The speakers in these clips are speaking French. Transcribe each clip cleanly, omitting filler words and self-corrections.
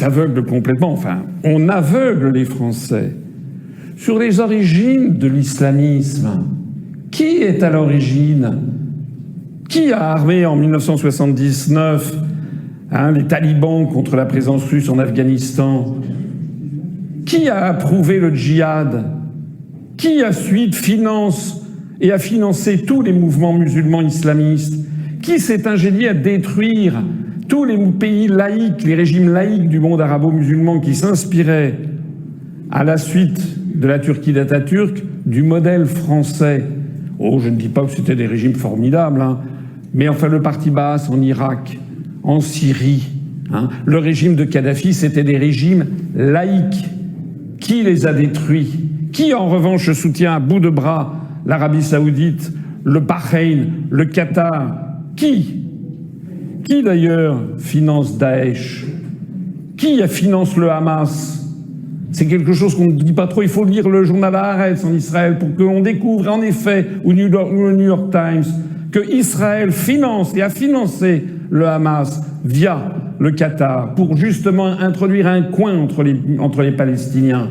aveugle complètement, enfin, on aveugle les Français sur les origines de l'islamisme. Qui est à l'origine? Qui a armé en 1979 les talibans contre la présence russe en Afghanistan? Qui a approuvé le djihad? Qui ensuite finance et a financé tous les mouvements musulmans islamistes? Qui s'est ingénié à détruire tous les pays laïcs, les régimes laïcs du monde arabo-musulman qui s'inspiraient, à la suite de la Turquie d'Atatürk, du modèle français? Oh, je ne dis pas que c'était des régimes formidables, mais enfin le parti Baas en Irak, en Syrie, le régime de Kadhafi, c'était des régimes laïcs. Qui les a détruits? Qui en revanche soutient à bout de bras l'Arabie Saoudite, le Bahreïn, le Qatar? Qui d'ailleurs finance Daesh? Qui finance le Hamas? C'est quelque chose qu'on ne dit pas trop. Il faut lire le journal Haaretz en Israël pour qu'on découvre en effet, ou le New York Times, que Israël finance et a financé le Hamas via le Qatar pour justement introduire un coin entre les Palestiniens.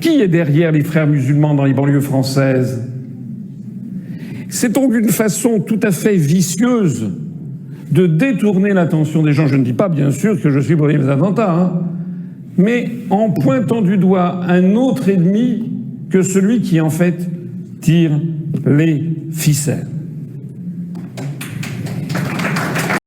Qui est derrière les frères musulmans dans les banlieues françaises? C'est donc une façon tout à fait vicieuse de détourner l'attention des gens. Je ne dis pas, bien sûr, que je suis pour les attentats, mais en pointant du doigt un autre ennemi que celui qui, en fait, tire les ficelles.